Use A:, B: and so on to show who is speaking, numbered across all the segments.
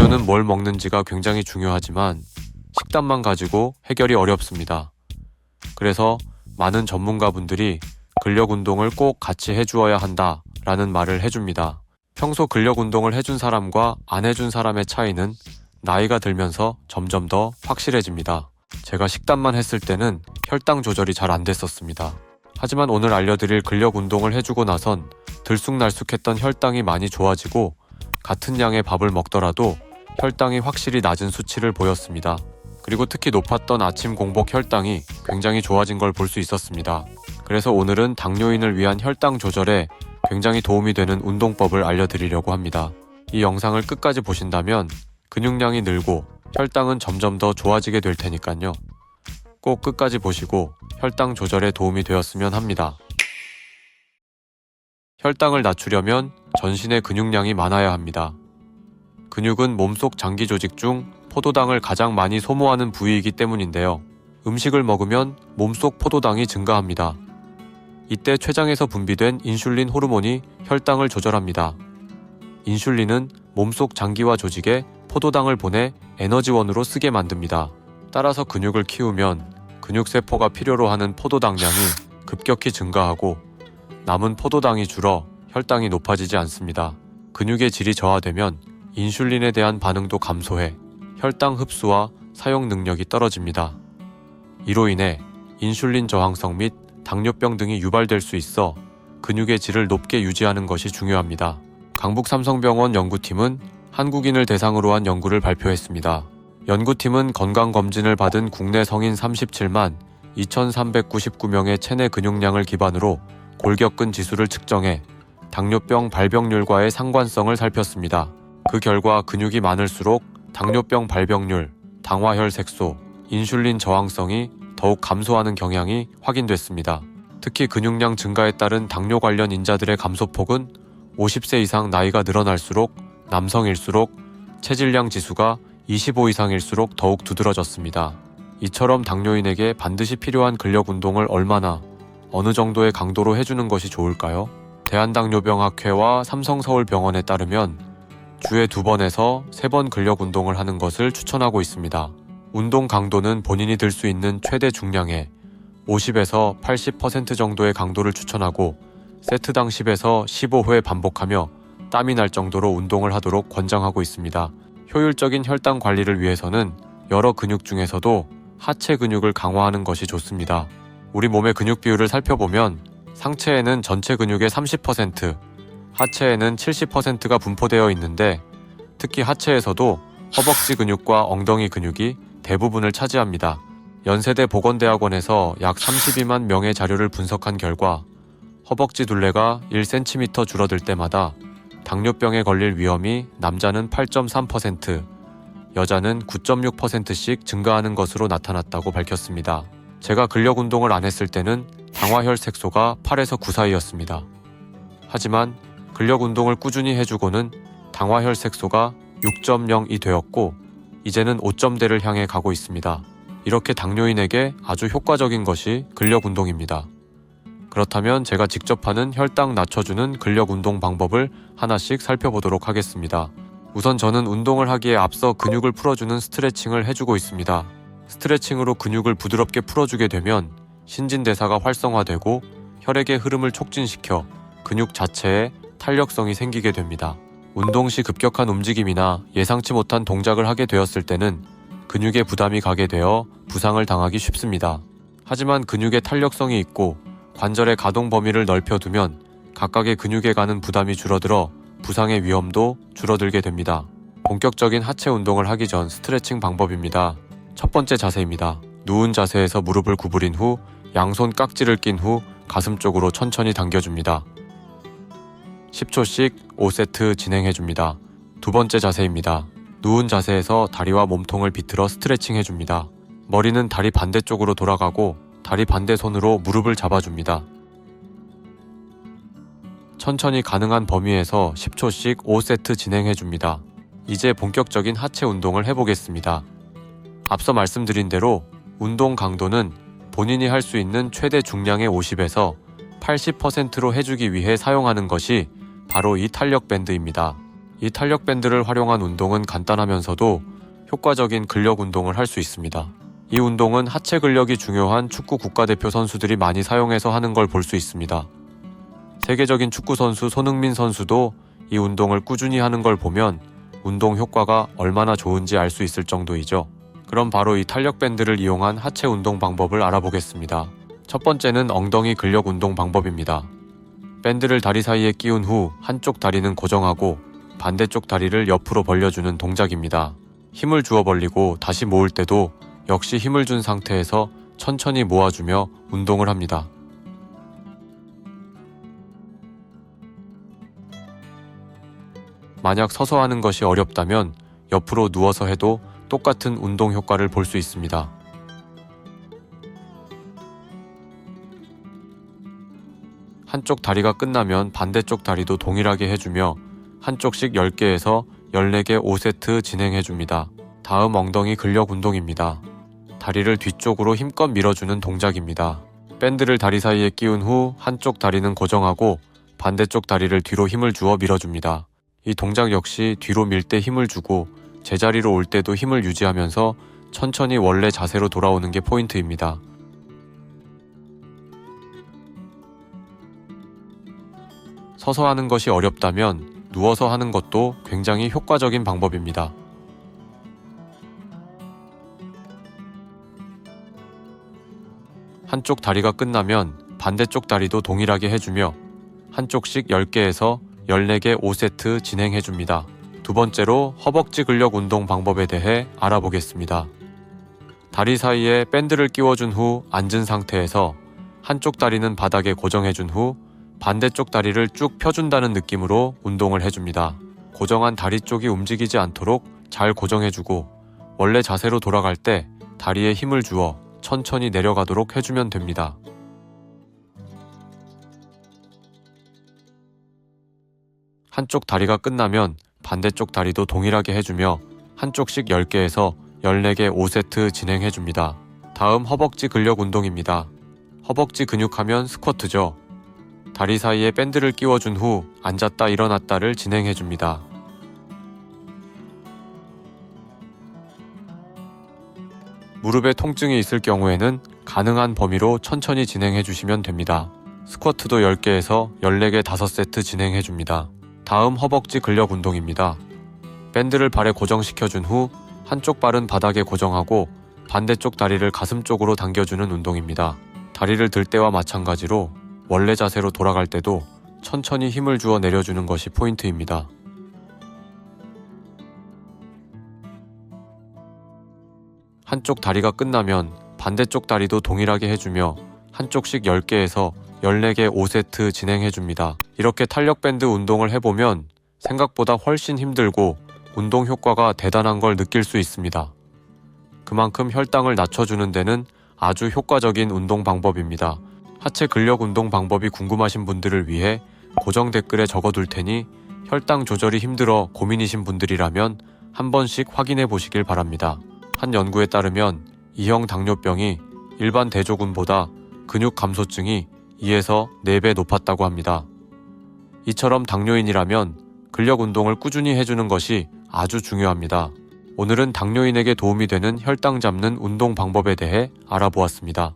A: 재료는 뭘 먹는지가 굉장히 중요하지만 식단만 가지고 해결이 어렵습니다. 그래서 많은 전문가분들이 근력 운동을 꼭 같이 해주어야 한다 라는 말을 해줍니다. 평소 근력 운동을 해준 사람과 안 해준 사람의 차이는 나이가 들면서 점점 더 확실해집니다. 제가 식단만 했을 때는 혈당 조절이 잘 안 됐었습니다. 하지만 오늘 알려드릴 근력 운동을 해주고 나선 들쑥날쑥했던 혈당이 많이 좋아지고 같은 양의 밥을 먹더라도 혈당이 확실히 낮은 수치를 보였습니다. 그리고 특히 높았던 아침 공복 혈당이 굉장히 좋아진 걸 볼 수 있었습니다. 그래서 오늘은 당뇨인을 위한 혈당 조절에 굉장히 도움이 되는 운동법을 알려드리려고 합니다. 이 영상을 끝까지 보신다면 근육량이 늘고 혈당은 점점 더 좋아지게 될 테니까요. 꼭 끝까지 보시고 혈당 조절에 도움이 되었으면 합니다. 혈당을 낮추려면 전신의 근육량이 많아야 합니다. 근육은 몸속 장기 조직 중 포도당을 가장 많이 소모하는 부위이기 때문인데요. 음식을 먹으면 몸속 포도당이 증가합니다. 이때 췌장에서 분비된 인슐린 호르몬이 혈당을 조절합니다. 인슐린은 몸속 장기와 조직에 포도당을 보내 에너지원으로 쓰게 만듭니다. 따라서 근육을 키우면 근육세포가 필요로 하는 포도당량이 급격히 증가하고 남은 포도당이 줄어 혈당이 높아지지 않습니다. 근육의 질이 저하되면 인슐린에 대한 반응도 감소해 혈당 흡수와 사용 능력이 떨어집니다. 이로 인해 인슐린 저항성 및 당뇨병 등이 유발될 수 있어 근육의 질을 높게 유지하는 것이 중요합니다. 강북삼성병원 연구팀은 한국인을 대상으로 한 연구를 발표했습니다. 연구팀은 건강검진을 받은 국내 성인 37만 2,399명의 체내 근육량을 기반으로 골격근 지수를 측정해 당뇨병 발병률과의 상관성을 살폈습니다. 그 결과 근육이 많을수록 당뇨병 발병률, 당화혈색소, 인슐린 저항성이 더욱 감소하는 경향이 확인됐습니다. 특히 근육량 증가에 따른 당뇨 관련 인자들의 감소폭은 50세 이상 나이가 늘어날수록 남성일수록 체질량 지수가 25 이상일수록 더욱 두드러졌습니다. 이처럼 당뇨인에게 반드시 필요한 근력 운동을 얼마나, 어느 정도의 강도로 해주는 것이 좋을까요? 대한당뇨병학회와 삼성서울병원에 따르면 주에 2번에서 3번 근력 운동을 하는 것을 추천하고 있습니다. 운동 강도는 본인이 들 수 있는 최대 중량의 50에서 80% 정도의 강도를 추천하고 세트당 10에서 15회 반복하며 땀이 날 정도로 운동을 하도록 권장하고 있습니다. 효율적인 혈당 관리를 위해서는 여러 근육 중에서도 하체 근육을 강화하는 것이 좋습니다. 우리 몸의 근육 비율을 살펴보면 상체에는 전체 근육의 30%, 하체에는 70%가 분포되어 있는데 특히 하체에서도 허벅지 근육과 엉덩이 근육이 대부분을 차지합니다. 연세대 보건대학원에서 약 32만 명의 자료를 분석한 결과 허벅지 둘레가 1cm 줄어들 때마다 당뇨병에 걸릴 위험이 남자는 8.3%, 여자는 9.6%씩 증가하는 것으로 나타났다고 밝혔습니다. 제가 근력 운동을 안 했을 때는 당화혈색소가 8에서 9 사이였습니다. 하지만 근력 운동을 꾸준히 해주고는 당화혈색소가 6.0이 되었고 이제는 5점대를 향해 가고 있습니다. 이렇게 당뇨인에게 아주 효과적인 것이 근력 운동입니다. 그렇다면 제가 직접 하는 혈당 낮춰주는 근력 운동 방법을 하나씩 살펴보도록 하겠습니다. 우선 저는 운동을 하기에 앞서 근육을 풀어주는 스트레칭을 해주고 있습니다. 스트레칭으로 근육을 부드럽게 풀어주게 되면 신진대사가 활성화되고 혈액의 흐름을 촉진시켜 근육 자체에 탄력성이 생기게 됩니다. 운동 시 급격한 움직임이나 예상치 못한 동작을 하게 되었을 때는 근육에 부담이 가게 되어 부상을 당하기 쉽습니다. 하지만 근육에 탄력성이 있고 관절의 가동 범위를 넓혀두면 각각의 근육에 가는 부담이 줄어들어 부상의 위험도 줄어들게 됩니다. 본격적인 하체 운동을 하기 전 스트레칭 방법입니다. 첫 번째 자세입니다. 누운 자세에서 무릎을 구부린 후 양손 깍지를 낀 후 가슴 쪽으로 천천히 당겨줍니다. 10초씩 5세트 진행해줍니다. 두 번째 자세입니다. 누운 자세에서 다리와 몸통을 비틀어 스트레칭 해줍니다. 머리는 다리 반대쪽으로 돌아가고 다리 반대 손으로 무릎을 잡아줍니다. 천천히 가능한 범위에서 10초씩 5세트 진행해줍니다. 이제 본격적인 하체 운동을 해보겠습니다. 앞서 말씀드린 대로 운동 강도는 본인이 할 수 있는 최대 중량의 50에서 80%로 해주기 위해 사용하는 것이 바로 이 탄력 밴드입니다. 이 탄력 밴드를 활용한 운동은 간단하면서도 효과적인 근력 운동을 할 수 있습니다. 이 운동은 하체 근력이 중요한 축구 국가대표 선수들이 많이 사용해서 하는 걸 볼 수 있습니다. 세계적인 축구 선수 손흥민 선수도 이 운동을 꾸준히 하는 걸 보면 운동 효과가 얼마나 좋은지 알 수 있을 정도이죠. 그럼 바로 이 탄력 밴드를 이용한 하체 운동 방법을 알아보겠습니다. 첫 번째는 엉덩이 근력 운동 방법입니다. 밴드를 다리 사이에 끼운 후 한쪽 다리는 고정하고 반대쪽 다리를 옆으로 벌려주는 동작입니다. 힘을 주어 벌리고 다시 모을 때도 역시 힘을 준 상태에서 천천히 모아주며 운동을 합니다. 만약 서서 하는 것이 어렵다면 옆으로 누워서 해도 똑같은 운동 효과를 볼 수 있습니다. 한쪽 다리가 끝나면 반대쪽 다리도 동일하게 해주며 한쪽씩 10개에서 14개 5세트 진행해줍니다. 다음 엉덩이 근력 운동입니다. 다리를 뒤쪽으로 힘껏 밀어주는 동작입니다. 밴드를 다리 사이에 끼운 후 한쪽 다리는 고정하고 반대쪽 다리를 뒤로 힘을 주어 밀어줍니다. 이 동작 역시 뒤로 밀 때 힘을 주고 제자리로 올 때도 힘을 유지하면서 천천히 원래 자세로 돌아오는 게 포인트입니다. 서서 하는 것이 어렵다면 누워서 하는 것도 굉장히 효과적인 방법입니다. 한쪽 다리가 끝나면 반대쪽 다리도 동일하게 해주며 한쪽씩 10개에서 14개 5세트 진행해줍니다. 두 번째로 허벅지 근력 운동 방법에 대해 알아보겠습니다. 다리 사이에 밴드를 끼워준 후 앉은 상태에서 한쪽 다리는 바닥에 고정해준 후 반대쪽 다리를 쭉 펴준다는 느낌으로 운동을 해줍니다. 고정한 다리 쪽이 움직이지 않도록 잘 고정해주고 원래 자세로 돌아갈 때 다리에 힘을 주어 천천히 내려가도록 해주면 됩니다. 한쪽 다리가 끝나면 반대쪽 다리도 동일하게 해주며 한쪽씩 10개에서 14개 5세트 진행해줍니다. 다음 허벅지 근력 운동입니다. 허벅지 근육하면 스쿼트죠. 다리 사이에 밴드를 끼워준 후 앉았다 일어났다를 진행해줍니다. 무릎에 통증이 있을 경우에는 가능한 범위로 천천히 진행해주시면 됩니다. 스쿼트도 10개에서 14개 5세트 진행해줍니다. 다음 허벅지 근력 운동입니다. 밴드를 발에 고정시켜준 후 한쪽 발은 바닥에 고정하고 반대쪽 다리를 가슴 쪽으로 당겨주는 운동입니다. 다리를 들 때와 마찬가지로 원래 자세로 돌아갈 때도 천천히 힘을 주어 내려주는 것이 포인트입니다. 한쪽 다리가 끝나면 반대쪽 다리도 동일하게 해주며 한쪽씩 10개에서 14개 5세트 진행해줍니다. 이렇게 탄력 밴드 운동을 해보면 생각보다 훨씬 힘들고 운동 효과가 대단한 걸 느낄 수 있습니다. 그만큼 혈당을 낮춰주는 데는 아주 효과적인 운동 방법입니다. 하체 근력 운동 방법이 궁금하신 분들을 위해 고정 댓글에 적어둘 테니 혈당 조절이 힘들어 고민이신 분들이라면 한 번씩 확인해 보시길 바랍니다. 한 연구에 따르면 2형 당뇨병이 일반 대조군보다 근육 감소증이 2에서 4배 높았다고 합니다. 이처럼 당뇨인이라면 근력 운동을 꾸준히 해주는 것이 아주 중요합니다. 오늘은 당뇨인에게 도움이 되는 혈당 잡는 운동 방법에 대해 알아보았습니다.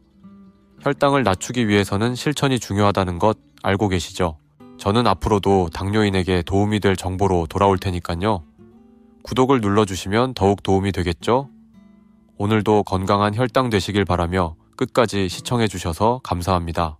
A: 혈당을 낮추기 위해서는 실천이 중요하다는 것 알고 계시죠? 저는 앞으로도 당뇨인에게 도움이 될 정보로 돌아올 테니까요. 구독을 눌러주시면 더욱 도움이 되겠죠? 오늘도 건강한 혈당 되시길 바라며 끝까지 시청해주셔서 감사합니다.